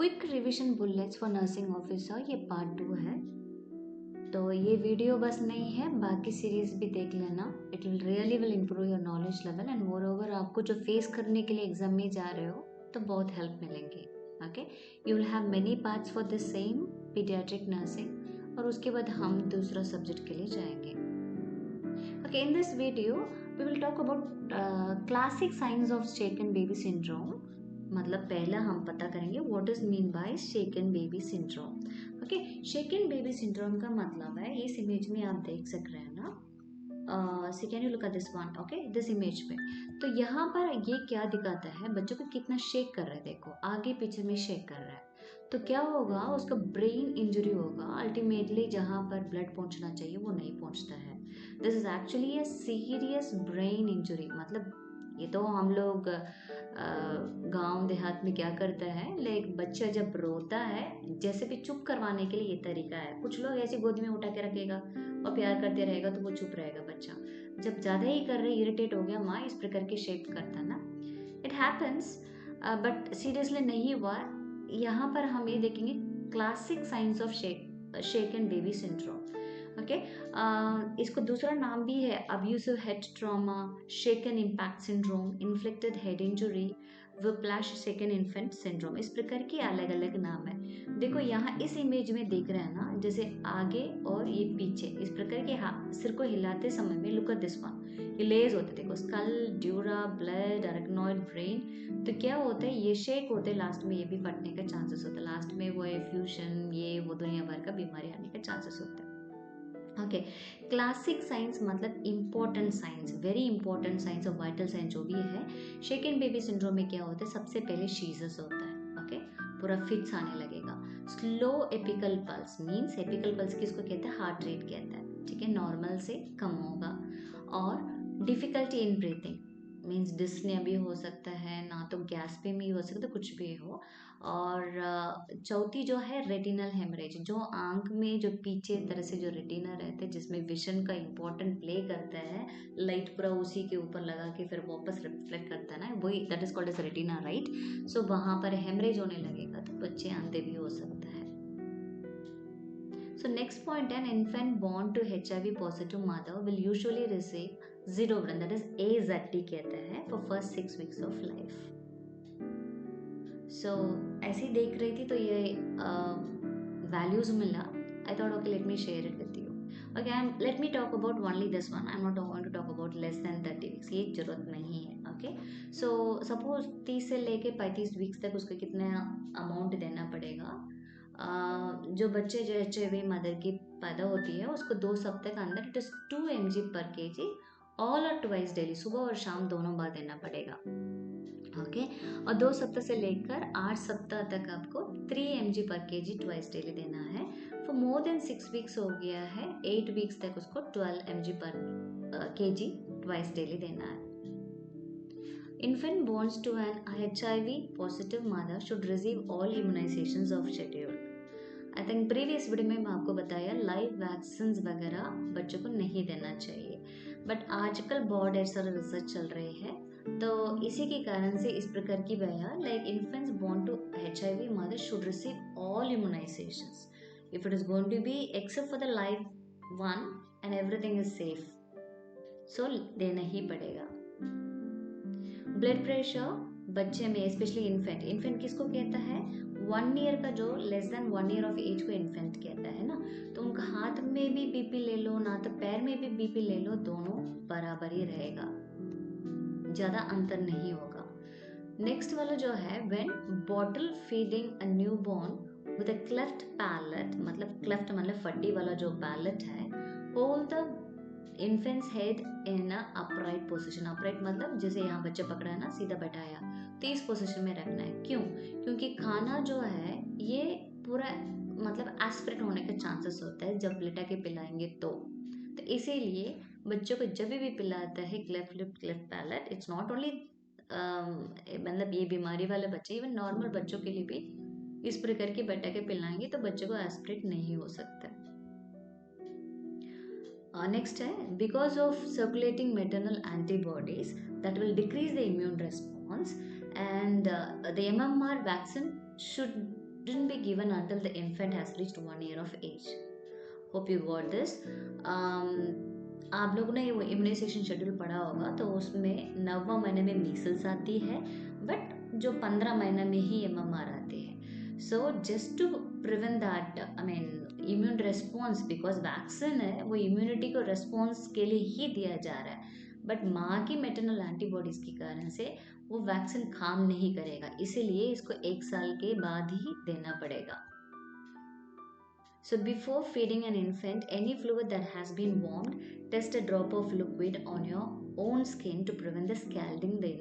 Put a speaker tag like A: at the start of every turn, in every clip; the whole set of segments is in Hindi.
A: Quick revision bullets for nursing officer, ये पार्ट 2 है। तो ये वीडियो बस नहीं है, बाकी सीरीज भी देख लेना। It will really will improve your knowledge level and more over आपको जो फेस करने के लिए एग्जाम में जा रहे हो तो बहुत हेल्प मिलेंगे। Okay, you will have many parts for the same paediatric nursing और उसके बाद हम दूसरा सब्जेक्ट के लिए जाएंगे। Okay, in this video we will talk about classic science of shaken baby syndrome. मतलब पहला हम पता करेंगे what is mean by shaken baby syndrome. Okay, shaken baby syndrome का मतलब है, इस इमेज में आप देख सक रहे हैं ना, can you look at this one, okay, this image में। तो यहाँ पर ये क्या दिखाता है, बच्चों को कितना शेक कर रहा है, देखो आगे पीछे में शेक कर रहा है। तो क्या होगा, उसका ब्रेन इंजरी होगा, अल्टीमेटली जहाँ पर ब्लड पहुँचना चाहिए वो नहीं पहुँचता है। This is actually a serious brain injury. मतलब ये तो हम लोग गांव देहात में क्या करता है, लाइक बच्चा जब रोता है जैसे भी चुप करवाने के लिए ये तरीका है। कुछ लोग ऐसे गोदी में उठा के रखेगा और प्यार करते रहेगा तो वो चुप रहेगा बच्चा। जब ज़्यादा ही कर रहे, इरिटेट हो गया, माँ इस प्रकार के शेप करता ना, इट हैपन्स, बट सीरियसली नहीं हुआ। यहाँ पर हम ये देखेंगे classic science of shaken baby syndrome. Okay, इसको दूसरा नाम भी है abusive head trauma, shaken impact syndrome, inflicted head injury, whiplash shaken infant syndrome. इस प्रकार के अलग अलग नाम है। देखो यहाँ इस इमेज में देख रहे हैं ना, जैसे आगे और ये पीछे इस प्रकार के सिर को हिलाते समय में, लुक एट दिस वन, ये लेयर्स होते, देखो skull, dura, blood, arachnoid, brain. तो क्या होता है, ये शेक होते हैं, लास्ट में ये भी फटने का चांसेस होता है, लास्ट में वो एफ्यूजन, ये वो दुनिया भर का बीमारी आने का चांसेस होता है। ओके, क्लासिक साइंस मतलब important science, very important science और वाइटल साइंस जो भी है। शेकन बेबी सिंड्रोम में क्या होता है, सबसे पहले शीजस होता है। ओके, पूरा फिट्स आने लगेगा। Slow apical pulse, means apical pulse किसको कहते हैं, हार्ट रेट कहते हैं, ठीक है, नॉर्मल से कम होगा। और difficulty in breathing, means dyspnoea भी हो सकता है, ना तो गैस पे भी हो सकता है, कुछ भी हो। और चौथी जो है रेटिनल हेमरेज, जो आंख में जो पीछे तरह से जो रेटिना रहते हैं जिसमें विजन का इंपॉर्टेंट प्ले करता है, लाइट पूरा उसी के ऊपर लगा के फिर वापस रिफ्लेक्ट करता है ना, वही that is called as retina, right. So वहां पर हेमरेज होने लगेगा तो बच्चे अंधे भी हो सकता है। So next point, an infant born to HIV positive mother will usually receive zidovudin, that is AZD कहते हैं, for first 6 weeks of life. So ऐसे ही देख रही थी तो ये वैल्यूज मिला। I thought okay let me share it with you. Okay, let me talk about only this one, I am not going to talk about less than 30 weeks, ये जरूरत नहीं है। ओके, सो सपोज 30 से लेके 35 वीक्स तक उसको कितना अमाउंट देना पड़ेगा। जो बच्चे जो HIV मदर की पैदा होती है उसको 2 सप्ताह के अंदर इट इज 2 mg पर kg ऑल और ट्वाइस डेली, सुबह और शाम दोनों बार देना पड़ेगा। ओके, और 2 सप्ताह से लेकर 8 सप्ताह तक आपको 3 mg पर kg ट्वाइस डेली देना है। फॉर मोर देन 6 वीक्स हो गया है, 8 वीक्स तक उसको 12 mg पर kg ट्वाइस डेली देना है। Infant born to an HIV positive mother should receive all immunizations of schedule. I think previous video में मैं आपको बताया लाइव वैक्सीन वगैरह बच्चों को नहीं देना चाहिए, बट आजकल बहुत ढेर सारा रिसर्च चल रही है, तो इसी के कारण से इस प्रकार की भैया, like infants born to HIV mother should receive all immunisations if it is going to be except for the live one and everything is safe, so देना ही पड़ेगा। ब्लड प्रेशर बच्चे में, स्पेशली इन्फेंट किसको कहता है, 1 ईयर का, जो less than 1 year of age को इन्फेंट कहता है ना। तो उनका हाथ में भी बीपी ले लो ना तो पैर में भी बीपी ले लो, दोनों बराबर ही रहेगा, ज्यादा अंतर नहीं होगा। नेक्स्ट वाला जो है, when bottle feeding a new born with a cleft palate, मतलब क्लेफ्ट मतलब फड्डी वाला जो पैलेट है, hold the infants head in a upright position. Upright मतलब जैसे यहाँ बच्चे पकड़ा है ना, सीधा बैठाया, तो इस पोजीशन में रखना है। क्यों? क्योंकि खाना जो है ये पूरा मतलब एस्पिरेट होने का चांसेस होता है जब लेटा के पिलाएंगे तो इसीलिए बच्चों को जब भी पिलाता है cleft lip cleft palate, it's not only मतलब ये बीमारी वाले बच्चे, इवन नॉर्मल बच्चों के लिए भी इस प्रकार के बैठा के पिलाएंगे तो बच्चों को एस्पिरेट नहीं हो सकता। नेक्स्ट है, because of circulating maternal antibodies that will decrease the immune response and the MMR vaccine should shouldn't be given until the infant has reached 1 year of age. Hope you got this. आप लोगों ने वो इम्यूनाइजेशन शेड्यूल पढ़ा होगा, तो उसमें 9वां महीने में मीसल्स आती है, बट जो 15 महीने में ही MMR आती है. So just to prevent that, I mean immune response, because vaccine है वो इम्यूनिटी को रेस्पॉन्स के लिए ही दिया जा रहा है, बट माँ की मेटरनल एंटीबॉडीज के कारण से वो वैक्सीन काम नहीं करेगा, इसीलिए इसको 1 साल के बाद ही देना पड़ेगा. So before feeding an infant any fluid that has been warmed, test a drop of liquid on your own skin to prevent the scalding the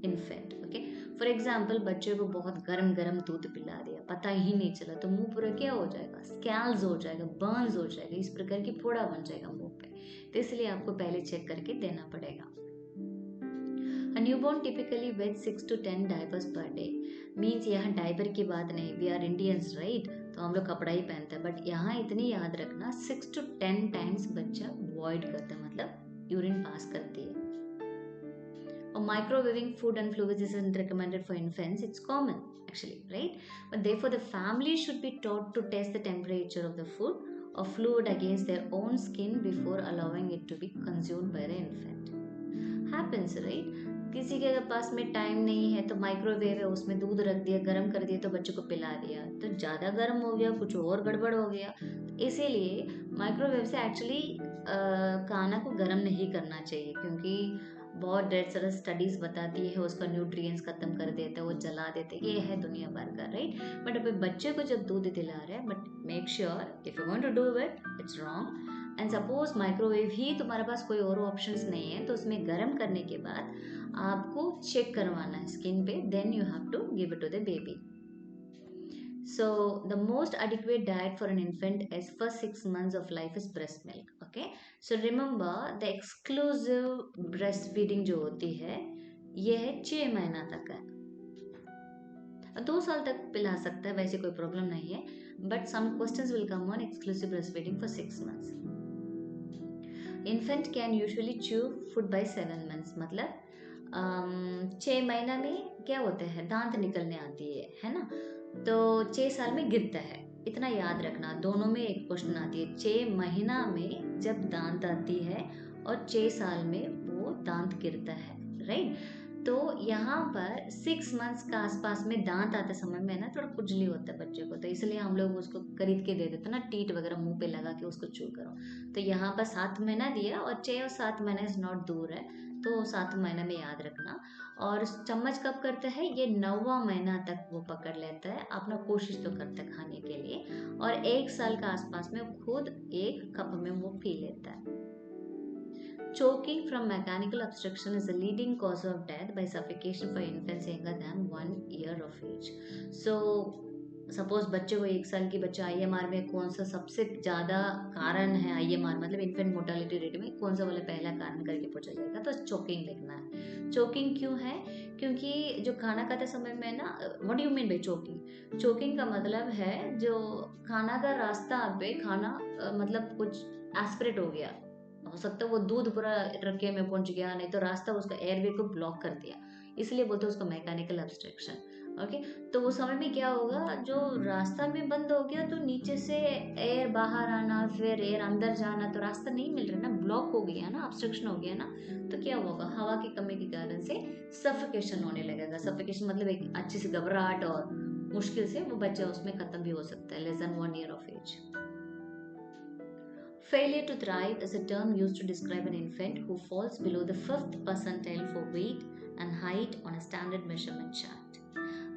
A: infant. Okay, for example बच्चे को बहुत गरम गरम दूध पिला दिया, पता ही नहीं चला, तो मुंह पूरा क्या हो जाएगा, स्कैल्स हो जाएगा, बर्न्स हो जाएगा, इस प्रकार की फोड़ा बन जाएगा मुंह पे, तो इसलिए आपको पहले चेक करके देना पड़ेगा. A newborn typically wets 6 to 10 diapers per day. Means यहाँ डायपर की बात नहीं, वी आर इंडियंस राइट, तो हम लोग कपड़ा ही पहनते हैं, बट यहाँ इतनी याद रखना 6 to 10 टाइम्स बच्चा वॉइड करता है, मतलब यूरिन पास करती है. और microwaving food and fluids isn't recommended for infants, it's common actually, right? But therefore the family should be taught to test the temperature of the food or fluid against their own skin before allowing it to be consumed by the infant. Happens, right? किसी के पास में टाइम नहीं है तो माइक्रोवेव है, उसमें दूध रख दिया, गर्म कर दिया, तो बच्चों को पिला दिया, तो ज़्यादा गर्म हो गया, कुछ और गड़बड़ हो गया. इसीलिए माइक्रोवेव से एक्चुअली खाना को गर्म नहीं करना चाहिए, क्योंकि बहुत ढेर सारा स्टडीज़ बताती है उसका न्यूट्रिएंट्स खत्म कर देते हैं, वो जला देते हैं, ये है दुनिया भर का, राइट. बट अभी बच्चे को जब दूध दिला रहे हैं, but make sure if you want to do it, it's wrong. And suppose microwave ही तुम्हारे पास कोई और ऑप्शंस नहीं है, तो उसमें गर्म करने के बाद आपको चेक करवाना है स्किन पे, then you have to give it to the baby. So the most adequate diet for an infant is first 6 months of life is breast milk. Okay, so remember the exclusive breastfeeding जो होती है ये है 6 महीना तक है, 2 साल तक पिला सकता है, वैसे कोई प्रॉब्लम नहीं है, but some questions will come on exclusive breastfeeding for 6 months. Infant can usually chew food by 7 months, मतलब 6 महीना में क्या होता है, दांत निकलने आती है ना, तो 6 साल में गिरता है, इतना याद रखना. दोनों में एक क्वेश्चन आती है, 6 महीना में जब दांत आती है और 6 साल में वो दांत गिरता है, राइट. तो यहाँ पर 6 मंथ्स का आसपास में दांत आते समय में ना थोड़ा खुजली होता है बच्चे को, तो इसलिए हम लोग उसको खरीद के दे देते ना, टीट वगैरह मुंह पे लगा के उसको चू करो. तो यहाँ पर 7 महीना दिया, और 6 और 7 महीना इज नॉट दूर है, तो 7 महीने में याद रखना. और चम्मच कब करता है, ये 9वां महीना तक वो पकड़ लेता है, अपना कोशिश तो करता है खाने के लिए, और 1 साल का आसपास में खुद एक कप में वो पी लेता है. Choking from mechanical obstruction is a leading cause of death by suffocation for infants younger than 1 year of age. So suppose बच्चे को 1 साल की बच्चा IMR में कौन सा सबसे ज़्यादा कारण है, IMR मतलब इन्फेंट मोर्टालिटी रेट में कौन सा वाला पहला कारण करके पूछा जाएगा, तो चोकिंग लिखना है. चोकिंग क्यों है, क्योंकि जो खाना खाते समय में ना, what do you mean by choking, choking का मतलब है जो खाना का रास्ता पे खाना मतलब कुछ एस्पिरेट हो गया, हो सकता है वो दूध पूरा रके में पहुंच गया, नहीं तो रास्ता उसका एयरवे को ब्लॉक कर दिया, इसलिए बोलते हैं उसको मैकेनिकल ऑब्स्ट्रक्शन. ओके, तो वो समय में क्या होगा, जो रास्ता में बंद हो गया, तो नीचे से एयर बाहर आना, फिर एयर अंदर जाना, तो रास्ता नहीं मिल रहा ना, ब्लॉक हो गया ना, ऑब्स्ट्रक्शन हो गया ना, तो क्या होगा, हवा की कमी के कारण से सफोकेशन होने लगेगा. सफोकेशन मतलब एक अच्छी सी घबराहट, और मुश्किल से वो बच्चा उसमें खत्म भी हो सकता है, less than 1 year of age. Failure to thrive is a term used to describe an infant who falls below the 5th percentile for weight and height on a standard measurement chart.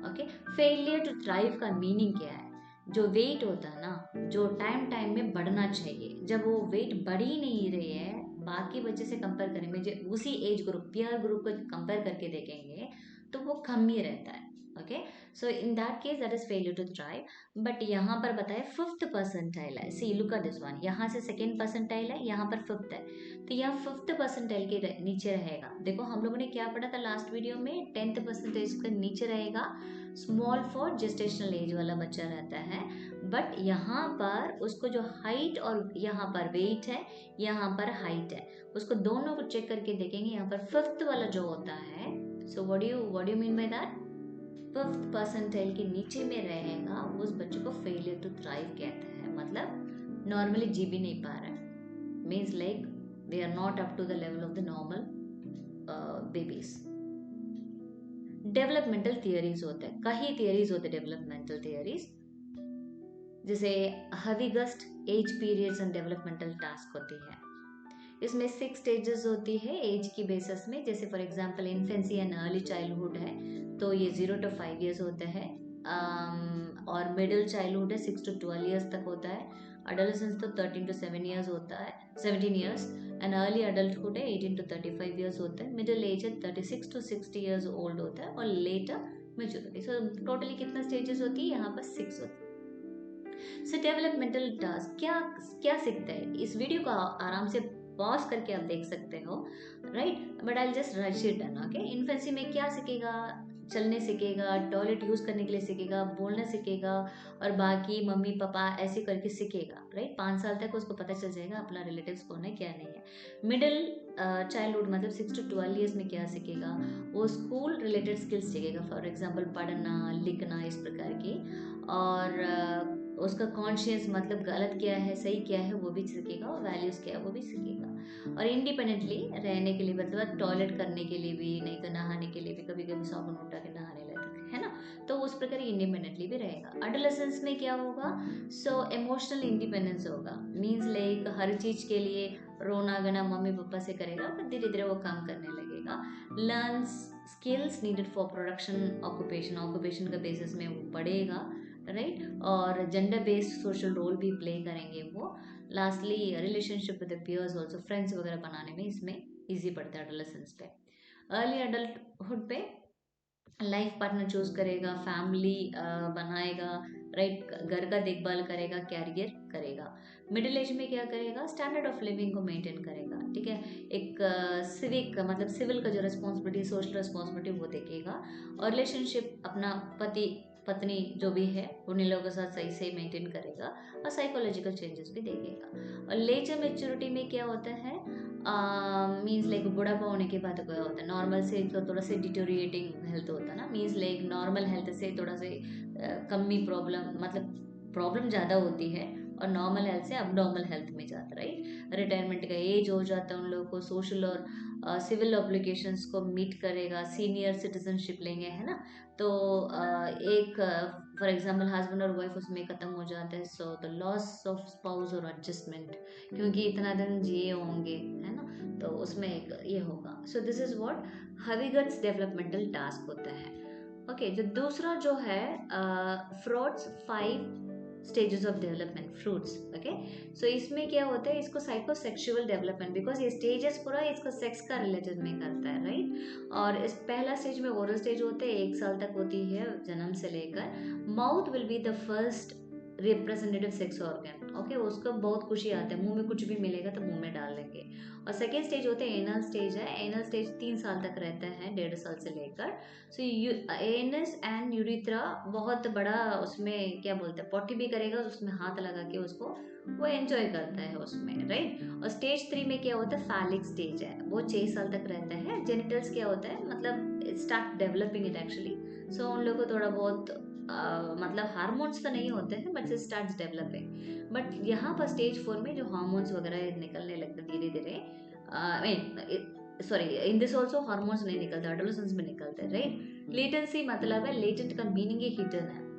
A: Okay, failure to thrive का मीनिंग क्या है, जो वेट होता है ना, जो टाइम में बढ़ना चाहिए, जब वो वेट बढ़ ही नहीं रही है, बाकी बच्चे से कंपेयर करने में, जो उसी एज ग्रुप पीयर ग्रुप को कंपेयर करके देखेंगे तो वो कम ही रहता है. Okay, so in that case that is failure to thrive. But यहाँ पर बताए 5th परसेंटाइल है, see look at this one, यहाँ से 2nd परसेंटाइल है, यहाँ पर 5th है, तो यहाँ 5th परसेंटाइल के नीचे रहेगा. देखो हम लोगों ने क्या पढ़ा था लास्ट वीडियो में, 10th परसेंटाइल के नीचे रहेगा, स्मॉल फॉर जेस्टेशनल एज वाला बच्चा रहता है. बट यहाँ पर उसको जो हाइट और यहाँ पर वेट है, यहाँ पर हाइट है, उसको दोनों को चेक करके देखेंगे, यहाँ पर 5th वाला जो होता है, so what do you mean by that, 5th percentile के नीचे में रहेगा वो उस बच्चे को फेलियर टू थ्राइव कहते हैं, मतलब नॉर्मली जी भी नहीं पा रहा है, means like they are not up to the level of the normal babies. Developmental theories होते हैं, कई थियरीज होते हैं डेवलपमेंटल थियरीज, जैसे Havighurst age periods and developmental task होती है। इसमें 6 स्टेजेस होती है एज की बेसिस में, जैसे for example infancy and early childhood है तो ये 0 to 5 years होते हैं, और मिडिल चाइल्डहुड है 6 to 12 years तक होता है, एडोलेसेंस तो 13 to 7 years होता है, 17 years, एंड अर्ली अडल्टहुड है 18 to 35 years होता है, मिडिल एज है 36 to 60 years ओल्ड होता है, और लेटर मेच्योरिटी। सो टोटली कितना स्टेजेस होती है यहाँ पर 6 होती है। सो डेवलपमेंटल टास्क क्या क्या सीखता है, इस वीडियो को आराम से पॉज करके आप देख सकते हो, right, but I just rush it done. Okay, infancy में क्या सीखेगा, चलने सीखेगा, टॉयलेट यूज करने के लिए सीखेगा, बोलना सीखेगा, और बाकी मम्मी पापा ऐसे करके सीखेगा, राइट। 5 साल तक उसको पता चल जाएगा अपना रिलेटिव्स कौन है क्या नहीं है। मिडिल चाइल्डहुड मतलब 6 to 12 years में क्या सीखेगा, वो स्कूल रिलेटेड स्किल्स सीखेगा, फॉर एग्जाम्पल पढ़ना लिखना इस प्रकार की, और उसका कॉन्शियस मतलब गलत क्या है सही क्या है वो भी सीखेगा, और वैल्यूज़ क्या है वो भी सीखेगा। और इंडिपेंडेंटली रहने के लिए मतलब टॉयलेट करने के लिए भी, नहीं तो नहाने के लिए भी, कभी कभी साबुन उठा के नहाने लगते है ना, तो उस प्रकार इंडिपेंडेंटली भी रहेगा। एडोलेसेंस में क्या होगा, सो इमोशनल इंडिपेंडेंस होगा, मीन्स लाइक हर चीज़ के लिए रोना गाना मम्मी पापा से करेगा, फिर धीरे धीरे वो काम करने लगेगा। Learns skills needed for production occupation का बेसिस में वो पढ़ेगा, राइट, और जेंडर बेस्ड सोशल रोल भी प्ले करेंगे वो। Lastly relationship with peers also, friends वगैरह बनाने में इसमें इजी पड़ता है एडोलेसेंस पे। अर्ली अडल्टहुड पे लाइफ पार्टनर चूज करेगा, फैमिली बनाएगा, राइट, घर का देखभाल करेगा, कैरियर करेगा। मिडिल एज में क्या करेगा, स्टैंडर्ड ऑफ लिविंग को मेंटेन करेगा, ठीक है, एक सिविक मतलब सिविल का जो रिस्पॉन्सिबिलिटी सोशल रिस्पॉन्सिबिलिटी वो देखेगा, और रिलेशनशिप अपना पति पत्नी जो भी है उन्हीं लोगों के साथ सही से मेंटेन करेगा, और साइकोलॉजिकल चेंजेस भी देखेगा। और लेटर मेच्योरिटी में क्या होता है, मीन्स लाइक बुढ़ापा होने के बाद क्या होता है, नॉर्मल से तो थोड़ा सा डिटोरिएटिंग हेल्थ होता है ना, मीन्स लाइक नॉर्मल हेल्थ से थोड़ा से कमी प्रॉब्लम मतलब प्रॉब्लम ज़्यादा होती है, और नॉर्मल हेल्थ से अब नॉर्मल हेल्थ में जाता है, राइट। रिटायरमेंट का एज हो जाता है उन लोगों को, सोशल और सिविल ऑब्लिगेशंस को मीट करेगा, सीनियर सिटीजनशिप लेंगे, है ना, तो एक फॉर एग्जांपल हस्बैंड और वाइफ उसमें ख़त्म हो जाता है, so the loss of spouse और एडजस्टमेंट, क्योंकि इतना दिन जिए होंगे, है ना, तो उसमें एक ये होगा। So this is what Havighurst's developmental task होता है। ओके, जो दूसरा जो है Freud's 5 stages of development Freud's. Okay, so इसमें क्या होता है, इसको साइकोसेक्सुअल डेवलपमेंट, बिकॉज ये स्टेजेस पूरा इसका सेक्स का रिलेटेड में करता है, राइट। और इस पहला स्टेज में ओरल स्टेज होते हैं, 1 साल तक होती है जन्म से लेकर। Mouth will be the first representative sex organ, okay, उसको बहुत खुशी आती है, मुंह में कुछ भी मिलेगा तो मुंह में डाल लेंगे। और सेकेंड स्टेज होते हैं एनल स्टेज है, एनल स्टेज 3 साल तक रहता है, 1.5 साल से लेकर। सो एनस एंड यूरिथ्रा बहुत बड़ा, उसमें क्या बोलते हैं पॉटी भी करेगा, उसमें हाथ लगा के उसको वो एंजॉय करता है उसमें, राइट। और स्टेज 3 में क्या होता है, फैलिक स्टेज है, वो 6 साल तक रहता है। जेनिटल्स क्या होता है, मतलब स्टार्ट डेवलपिंग इट एक्चुअली, सो उन लोगों को थोड़ा बहुत मतलब हार्मोन्स तो नहीं होते हैं, बट स्टार्ट डेवलपिंग। बट यहाँ पर स्टेज 4 में जो हार्मोन्स वगैरह निकलने लगते धीरे धीरे, sorry in this also hormones नहीं निकलते, एडोलेसेंस में निकलते हैं, राइट। लेटेंसी मतलब है, लेटेंट का मीनिंग ही हिडन है।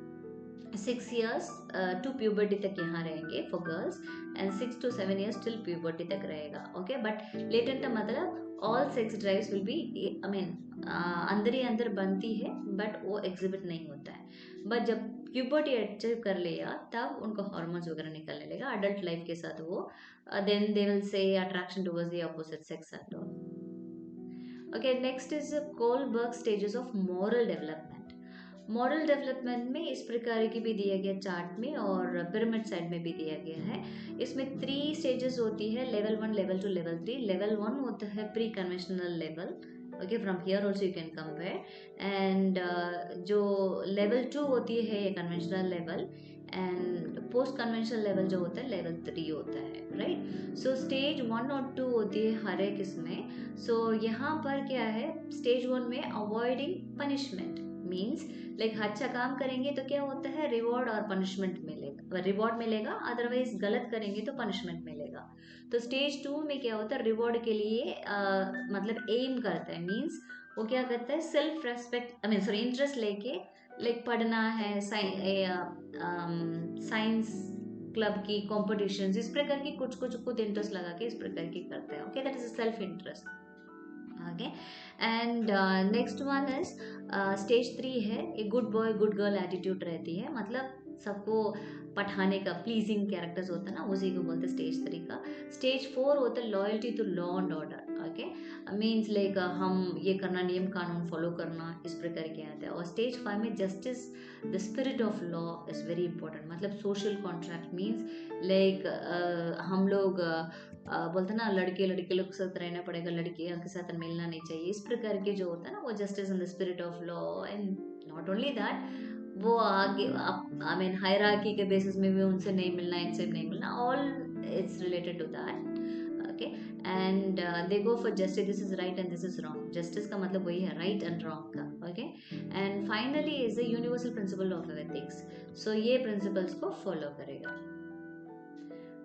A: 6 years टू प्यूबर्टी तक यहाँ रहेंगे for girls, and 6 to 7 years till puberty तक रहेगा, ओके। बट लेटेंट का मतलब all sex drives will be, I mean अंदर ही अंदर बनती है, बट वो एग्जिबिट नहीं होता है। बट जब प्यूबर्टी अचीव कर लिया तब उनको हार्मोन्स वगैरह निकलने लगा अडल्ट लाइफ के साथ वो, then they will say attraction towards the opposite sex and all. Okay, next is Kohlberg stages of moral development. Moral development में इस प्रकार की भी दिया गया चार्ट में, और पिरामिड साइड में भी दिया गया है। इसमें 3 स्टेजेस होती है, लेवल 1 लेवल 2 लेवल 3। लेवल 1 होता है pre conventional level, okay, from here also you can compare. And जो लेवल 2 होती है ये conventional level, and post conventional level जो होता है लेवल 3 होता है, राइट। सो स्टेज 1 और 2 होती है हर एक इसमें। सो यहाँ पर क्या है, स्टेज 1 में अवॉइडिंग पनिशमेंट, मीन्स लाइक अच्छा काम करेंगे तो क्या होता है, रिवॉर्ड और पनिशमेंट मिलेगा, रिवॉर्ड मिलेगा, अदरवाइज गलत करेंगे तो पनिशमेंट मिलेगा। तो स्टेज 2 में क्या होता है, रिवॉर्ड के लिए मतलब एम करता है, मीन्स वो क्या करता है, self respect, I mean sorry, interest लेके लाइक पढ़ना है, साइंस क्लब की कॉम्पिटिशन, इस प्रकार की कुछ कुछ खुद इंटरेस्ट लगा के इस प्रकार की करते हैं। Okay, that is self interest. Okay, and next one is stage 3 है, एक good boy good girl attitude रहती है, मतलब सबको पठाने का प्लीजिंग कैरेक्टर्स होता है ना, उसी को बोलते हैं स्टेज 3 का। स्टेज 4 होता है loyalty to law and order. Okay, means like हम ये करना, नियम कानून फॉलो करना, इस प्रकार के आते हैं। और स्टेज 5 में justice, the spirit of law is very important, मतलब सोशल कॉन्ट्रैक्ट, मीन्स लाइक हम लोग बोलते हैं ना, लड़के लड़के लोग के साथ रहना पड़ेगा, लड़कियों के साथ मिलना नहीं चाहिए, इस प्रकार के जो होता है ना, वो justice and the spirit of law. And not only that, वो आगे आई मीन हायरार्की के बेसिस में भी उनसे नहीं मिलना, इनसे नहीं मिलना, all it's related to that. Okay, and they go for justice, this is right and this is wrong, justice का मतलब वही है, राइट एंड रॉन्ग का। Okay, and finally is the universal principle of ethics, so ये प्रिंसिपल्स को फॉलो करेगा।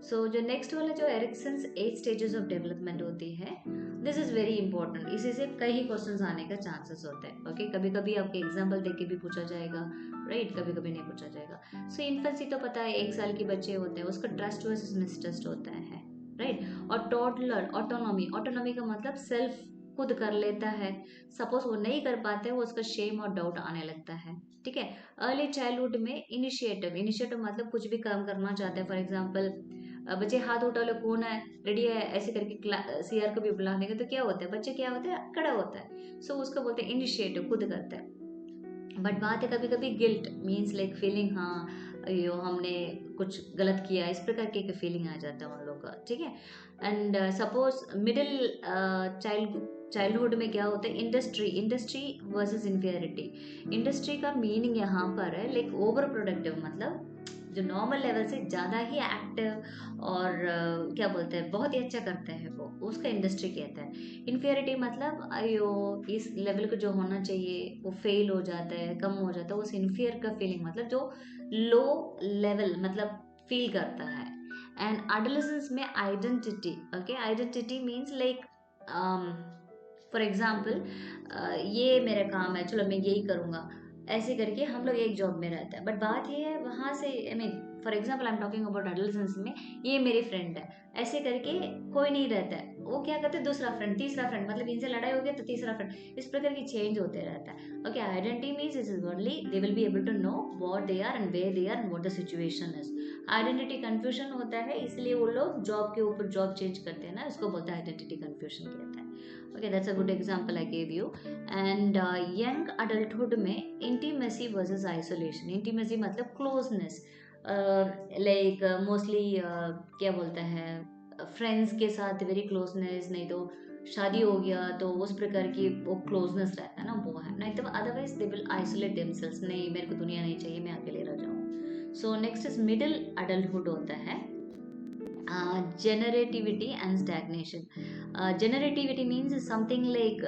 A: सो जो नेक्स्ट वाला जो एरिक्सन्स 8 स्टेजेस ऑफ डेवलपमेंट होती है, दिस इज वेरी इंपॉर्टेंट, इसी से कई क्वेश्चंस आने का चांसेस होते हैं। ओके, कभी कभी आपके एग्जांपल देख के भी पूछा जाएगा, राइट, कभी कभी नहीं पूछा जाएगा। सो इन्फेंसी तो पता है, 1 साल के बच्चे होते हैं, उसका ट्रस्ट वर्सेस मिसट्रस्ट होता है, राइट। और टोडलर, ऑटोनॉमी, ऑटोनॉमी का मतलब सेल्फ, खुद कर लेता है, सपोज वो नहीं कर पाते वो उसका शेम और डाउट आने लगता है, ठीक है। अर्ली चाइल्डहुड में इनिशिएटिव, इनिशिएटिव मतलब कुछ भी काम करना चाहते हैं, फॉर एग्जांपल बच्चे हाथ उठा लो, कौन है, रेडी है, ऐसे करके सीआर को भी बुला देंगे तो क्या होता है, बच्चे क्या होता है, खड़ा होता है, सो उसको बोलते हैं इनिशिएटिव, खुद करता है। बट बात है कभी कभी गिल्ट, मीन्स लाइक फीलिंग, हाँ यो हमने कुछ गलत किया, इस प्रकार की एक फीलिंग आ जाता है उन लोग का, ठीक है। एंड सपोज मिडिल चाइल्डहुड में क्या होता है, इंडस्ट्री वर्सेस इंफीरियरिटी। इंडस्ट्री का मीनिंग यहाँ पर है लाइक ओवर प्रोडक्टिव, मतलब जो नॉर्मल लेवल से ज़्यादा ही एक्टिव और क्या बोलते हैं, बहुत ही अच्छा करते हैं वो, उसका इंडस्ट्री कहता है। इन्फीरियरिटी मतलब अयो इस लेवल को जो होना चाहिए वो फेल हो जाता है, कम हो जाता है, उस इन्फीरियर का फीलिंग, मतलब जो लो लेवल मतलब फील करता है। एंड एडोलेसेंस में identity, okay, identity means like for example ये मेरा काम है, चलो मैं यही करूँगा, ऐसे करके हम लोग एक जॉब में रहते हैं। बट बात ये है वहाँ से, I mean for example I am talking about adolescence में, ये मेरी फ्रेंड है, ऐसे करके कोई नहीं रहता है, वो क्या करते हैं, दूसरा फ्रेंड, तीसरा फ्रेंड, मतलब इनसे लड़ाई हो गया तो तीसरा फ्रेंड, इस प्रकार की चेंज होते रहता है। Okay, identity means is only they will be able to know what they are and where they are and what the situation is. Identity confusion होता है, इसलिए वो लोग जॉब के ऊपर जॉब चेंज करते हैं ना, इसको बोलते हैं आइडेंटिटी कंफ्यूजन कहता है। Okay, that's a good example I gave you. And young adulthood में इंटीमेसी वर्सेस आइसोलेशन, इंटीमेसी मतलब क्लोजनेस, लाइक मोस्टली क्या बोलते हैं, फ्रेंड्स के साथ वेरी क्लोजनेस, नहीं तो शादी हो गया तो उस प्रकार की वो क्लोजनेस रहता है ना, वो है, नहीं तो otherwise they will isolate themselves, नहीं मेरे को दुनिया नहीं चाहिए, मैं अकेले रह जाऊँ। So next is middle adulthood होता है, generativity and stagnation. Generativity means something like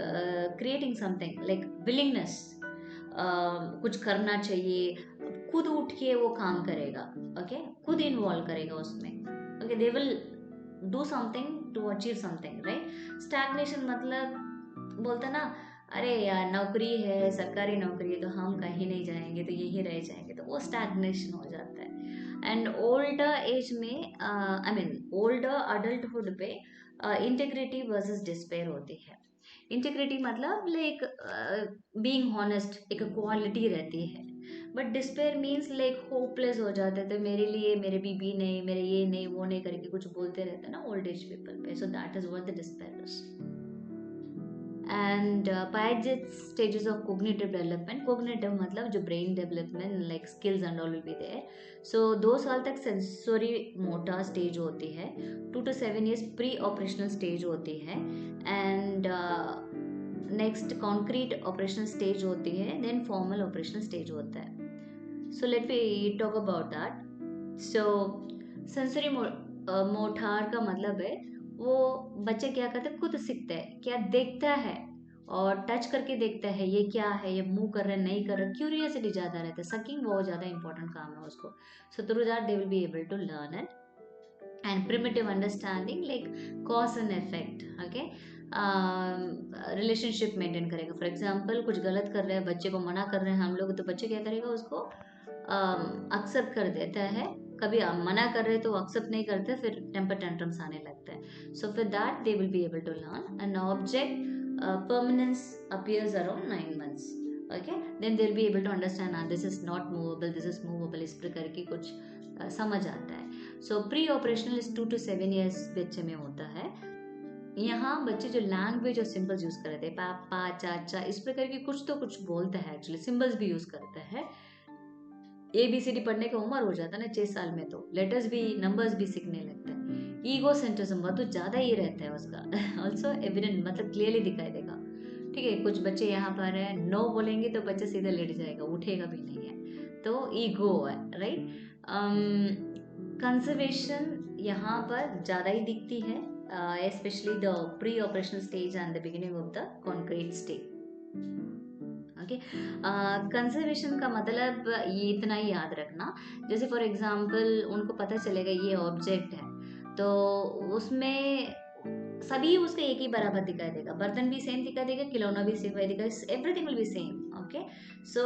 A: creating something, like willingness, कुछ करना चाहिए, खुद उठ के वो काम करेगा, ओके, खुद इन्वॉल्व करेगा उसमें, okay, they will do something to achieve something, right. Stagnation मतलब बोलते ना, अरे यार नौकरी है, सरकारी नौकरी है तो हम कहीं नहीं जाएंगे, तो यहीं रह जाएंगे, तो वो स्टैग्नेशन हो जाता है। एंड ओल्डर एज में, आई मीन ओल्डर अडल्टहुड पे इंटेग्रिटी वर्सेस डिस्पेयर होती है। इंटेग्रिटी मतलब लाइक बीइंग हॉनेस्ट, एक क्वालिटी रहती है। But despair means like hopeless हो जाते थे, मेरे लिए मेरे बीबी नहीं, मेरे ये नहीं वो नहीं करके कुछ बोलते रहते ना ओल्ड एज पीपल पे, so that is what the despair is. And Piaget's stages of cognitive development, cognitive मतलब जो brain development like skills and all will be there. So 2 साल तक sensory motor stage होती है, 2 to 7 years pre operational stage होती है, and next concrete operational stage होती है, then formal operational stage होता है. So let me talk about that. So sensory motor का मतलब है वो बच्चे क्या करते हैं, खुद सीखते हैं, क्या देखता है और टच करके देखता है ये क्या है, ये मूव कर रहा है नहीं कर रहा, क्यूरियोसिटी ज़्यादा रहता है, सकिंग बहुत ज़्यादा इंपॉर्टेंट काम है उसको. So through that they will be able to learn it. And primitive understanding like cause and effect. Okay, relationship maintain करेगा. फॉर एग्जांपल कुछ गलत कर रहे हैं, बच्चे को मना कर रहे हैं हम लोग, तो बच्चे क्या करेगा, उसको एक्सेप्ट कर देता है. कभी आप मना कर रहे तो एक्सेप्ट नहीं करते, फिर टेम्पर टेंट्रम्स आने लगते हैं. सो फिर that they will be able to learn. An object permanence appears around 9 months. Okay, then they'll be able to understand this is not movable, this is movable. इस प्रकार की कुछ समझ आता है. सो pre operational is 2 to 7 years बच्चे में होता है. यहाँ बच्चे जो लैंग्वेज और सिंबल्स यूज करते हैं, पापा चाचा इस प्रकार की कुछ तो कुछ बोलता है, एक्चुअली सिंबल्स भी यूज करता है. ABCD पढ़ने का उम्र हो जाता है ना 6 साल में, तो लेटर्स भी नंबर्स भी सीखने लगता है. ईगो सेंट्रिज्म बहुत तो ज़्यादा ही रहता है उसका. ऑल्सो एविडेंट मतलब क्लियरली दिखाई देगा. ठीक है, कुछ बच्चे यहाँ पर है, नो बोलेंगे तो बच्चा सीधा लेट जाएगा, उठेगा भी नहीं है, तो ईगो है, राइट. कंजर्वेशन यहाँ पर ज़्यादा ही दिखती है, especially the pre-operational stage and the beginning of the concrete stage. Okay, conservation का मतलब ये इतना ही याद रखना. जैसे फॉर एग्जांपल उनको पता चलेगा ये ऑब्जेक्ट है, तो उसमें सभी उसका एक ही बराबर दिखाई देगा, बर्तन भी सेम दिखाई देगा, खिलौना भी सेम दिखाई देगा, everything will be same. Okay, so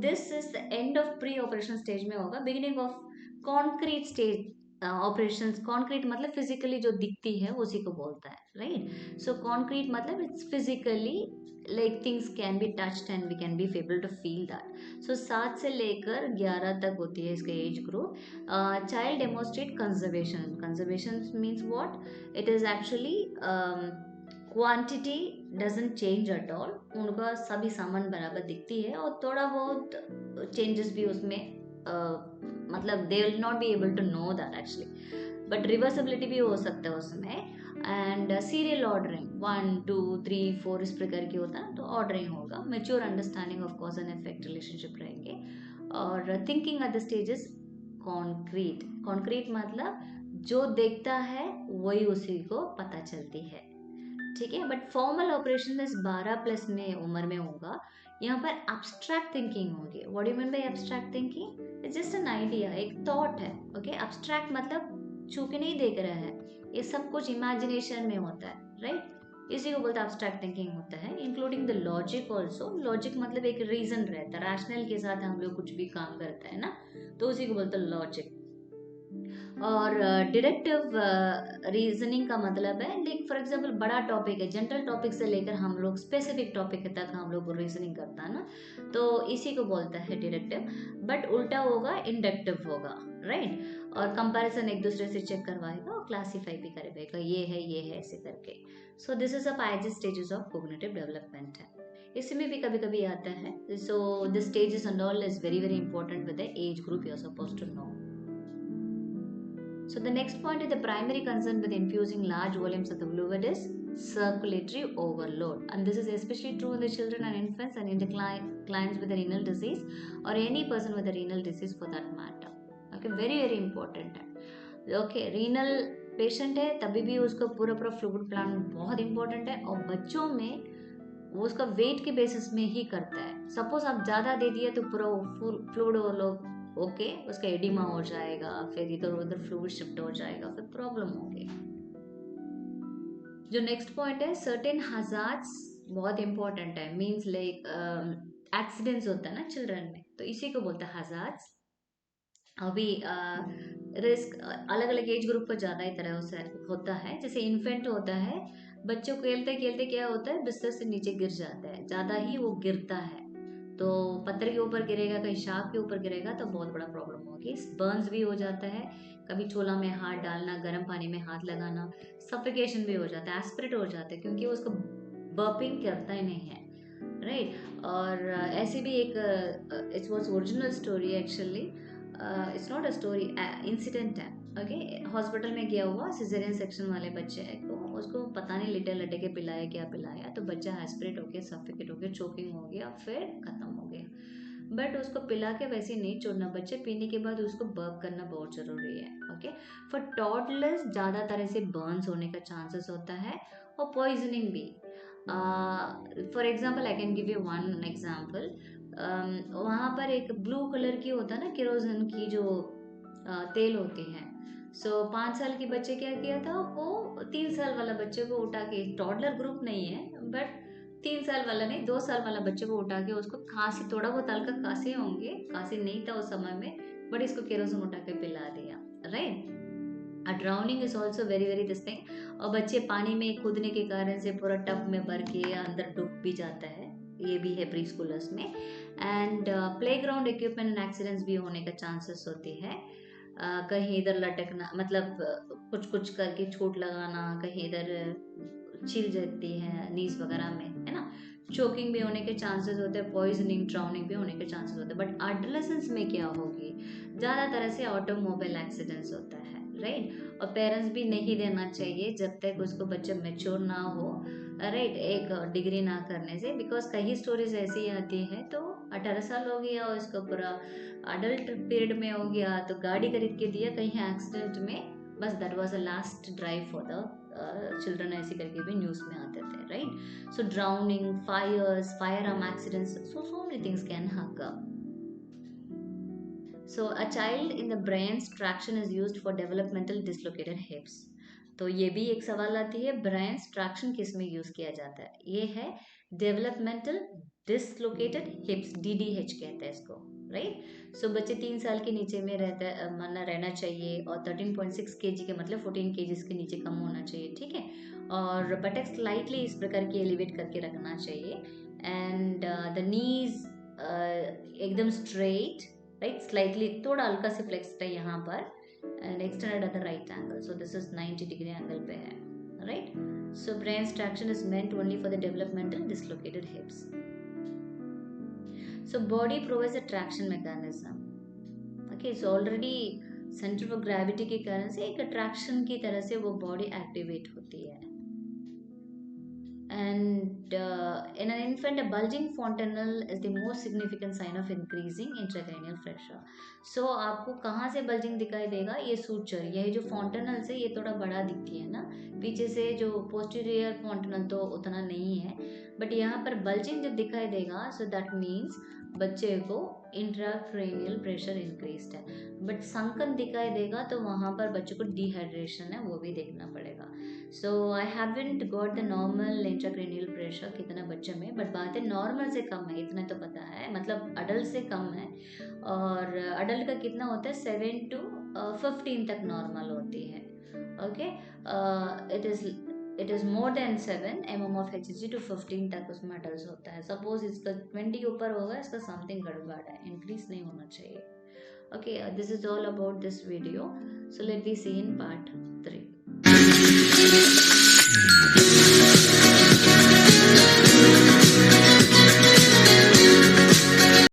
A: this is the end of pre operation stage में होगा. Beginning of concrete stage operations. Concrete मतलब फिजिकली जो दिखती है उसी को बोलता है, राइट. सो कॉन्क्रीट मतलब it's physically like things can be touched and we can be able to feel that. So 7 से लेकर 11 तक होती है इसका age group. Child demonstrate conservation. Conservation means what, it is actually quantity doesn't change at all. उनका सभी सामान बराबर दिखती है और थोड़ा बहुत चेंजेस भी उसमें मतलब they will not be able to know that actually, but reversibility भी हो सकता है उसमें. एंड सीरियल ऑर्डरिंग 1 2 3 4 इस प्रकार की होता है, तो ऑर्डरिंग होगा. Mature understanding of cause and effect relationship रहेंगे. और thinking at the stages concrete. Concrete मतलब जो देखता है वही उसी को पता चलती है, ठीक है. बट फॉर्मल ऑपरेशन इस 12+ में उम्र में होगा. यहाँ पर एब्स्ट्रैक्ट थिंकिंग होगी. What do you mean by abstract thinking? It's just an idea, एक थॉट है. ओके, एब्स्ट्रैक्ट मतलब छू के नहीं देख रहा है, ये सब कुछ इमेजिनेशन में होता है, राइट. इसी को बोलते हैं एब्स्ट्रैक्ट थिंकिंग होता है. Including the logic also. Logic मतलब एक रीजन रहता है, रैशनल के साथ हम लोग कुछ भी काम करते हैं ना, तो उसी को बोलते हैं लॉजिक. और डिडक्टिव रीजनिंग का मतलब है लाइक फॉर एग्जांपल बड़ा टॉपिक है, जनरल टॉपिक से लेकर हम लोग स्पेसिफिक टॉपिक तक हम लोग रीजनिंग करता है ना, तो इसी को बोलता है डिडक्टिव. बट उल्टा होगा, इंडक्टिव होगा, राइट. और कंपैरिजन एक दूसरे से चेक करवाएगा और क्लासीफाई भी करेगा, ये है ऐसे करके. So this is a 5 stages of cognitive development है. इसमें भी कभी कभी आता है. So this stages and all is very very important with the age group you are supposed to know. So the next point is the primary concern with infusing large volumes of the fluid is circulatory overload, and this is especially true in the children and infants and in the clients with a renal disease or any person with a renal disease for that matter. Okay, very very important है. Okay, renal पेशेंट है तभी भी उसका पूरा फ्लूइड प्लान बहुत इंपॉर्टेंट है. और बच्चों में वो उसका वेट के बेसिस में ही करता है. सपोज आप ज़्यादा दे दिए तो पूरा फ्लूइड ओवरलोड ओके, उसका एडिमा हो जाएगा, फिर इधर उधर फ्लूइड शिफ्ट हो जाएगा, फिर प्रॉब्लम होगी. जो नेक्स्ट पॉइंट है सर्टेन हजार्ड्स, बहुत इंपॉर्टेंट है. मींस लाइक एक्सीडेंट्स होता है ना चिल्ड्रन में, तो इसी को बोलते हैं हजार्ड्स. अभी रिस्क अलग अलग एज ग्रुप पर ज़्यादा ही तरह से होता है. जैसे इन्फेंट होता है, बच्चों को खेलते खेलते क्या होता है, बिस्तर से नीचे गिर जाता है, ज़्यादा ही वो गिरता है, तो पत्थर के ऊपर गिरेगा, कहीं शाख के ऊपर गिरेगा तो बहुत बड़ा प्रॉब्लम होगी. बर्न्स भी हो जाता है, कभी छोला में हाथ डालना, गर्म पानी में हाथ लगाना, सफिकेशन भी हो जाता है, एस्पिरेट हो जाता है, क्योंकि उसको बर्पिंग करता ही नहीं है, राइट. और ऐसी भी एक it was original story actually, it's not a story, incident है. ओके, हॉस्पिटल में गया हुआ सिजेरियन सेक्शन वाले बच्चे को, उसको पता नहीं लिटे लटे के पिलाया क्या पिलाया, तो बच्चा एस्पिरेट होके सफिकेट होके चोकिंग हो गया, फिर खत्म हो गया. बट उसको पिला के वैसे नहीं छोड़ना, बच्चे पीने के बाद उसको बर्प करना बहुत जरूरी है. ओके, फॉर टॉडलर्स ज़्यादा तरह से बर्न्स होने का चांसेस होता है और पॉइजनिंग भी. For example I can give you one example. वहाँ पर एक ब्लू कलर की होता है ना केरोसिन की जो तेल होती है। सो 5 साल के बच्चे क्या किया था, वो 3 साल वाला बच्चे को उठा के, टॉडलर ग्रुप नहीं है बट 3 साल वाला नहीं, 2 साल वाला बच्चे को उठा के उसको खांसी, थोड़ा बहुत हल्का खांसी होंगे, खांसी नहीं था उस समय में, बट इसको केरोसिन उठा के पिला दिया, right. Drowning is also very very this thing. और बच्चे पानी में कूदने के कारण से पूरा टब में भर के अंदर डूब भी जाता है, ये भी है प्री स्कूलर्स में। And play ground equipment and accidents भी होने का चांसेस होती है। कहीं इधर लटकना, मतलब कुछ कुछ करके चोट लगाना, कहीं इधर छिल जाती है नीज वगैरह में, है ना। चोकिंग भी होने के चांसेस होते हैं, पॉइजनिंग, ड्राउनिंग भी होने के चांसेस होते हैं। बट एडोलेसेंस में क्या होगी, ज़्यादा तरह से ऑटोमोबाइल एक्सीडेंट्स होता है, राइट। और पेरेंट्स भी नहीं देना चाहिए जब तक उसको बच्चा मेच्योर ना हो, राइट, एक डिग्री ना करने से। बिकॉज कई स्टोरीज ऐसी आती है तो 18 साल हो गया और इसको पूरा अडल्ट पीरियड में हो गया तो गाड़ी खरीद के दिया, कहीं एक्सीडेंट में, बस that was a last drive for the children, ऐसे करके भी न्यूज में आते थे, right. So drowning, fires, firearm accidents, so many things can occur. So a child in the brain's traction is used for developmental dislocated hips. तो ये भी एक सवाल आती है, ब्रेन ट्रैक्शन किस में यूज किया जाता है, ये है डेवलपमेंटल डिसलोकेटेड हिप्स, DDH कहते हैं इसको, राइट। सो बच्चे 3 साल के नीचे में रहना चाहिए, और 13.6 kg के मतलब 14 kg के नीचे कम होना चाहिए, ठीक है। और बटक स्लाइटली इस प्रकार की एलिवेट करके रखना चाहिए। एंड द नीज एकदम स्ट्रेट, राइट, स्लाइटली थोड़ा हल्का से फ्लेक्स्ड है यहाँ पर, and extended at the right angle, so this is 90 degree angle पे है, right. So brain traction is meant only for the developmental dislocated हिप्स. So body provides a traction mechanism. Okay, so already centre of gravity के कारण से एक अट्रैक्शन की तरह से वो बॉडी एक्टिवेट होती है। And in an infant, a bulging fontanelle is the most significant sign of increasing intracranial pressure. So आपको कहाँ से bulging दिखाई देगा, ये suture, ये जो fontanelle से ये थोड़ा बड़ा दिखती है ना, पीछे से जो posterior fontanelle तो उतना नहीं है, बट यहाँ पर bulging जब दिखाई देगा, so that means बच्चे को इंट्राक्रेनियल प्रेशर इंक्रीज्ड है। बट संकन दिखाई देगा तो वहाँ पर बच्चे को डिहाइड्रेशन है, वो भी देखना पड़ेगा। So I haven't got the normal intracranial pressure कितना बच्चे में, बट बात है नॉर्मल से कम है, इतना तो पता है, मतलब अडल्ट से कम है। और अडल्ट का कितना होता है, 7 to 15 तक नॉर्मल होती है। Okay, it is more than 7 mm of Hg to 15 तक उसमें अडल्ट होता है। सपोज इसका 20 के ऊपर होगा, इसका समथिंग गड़बड़ है, इंक्रीज नहीं होना चाहिए। Okay, this is all about this video, so let we see in part 3.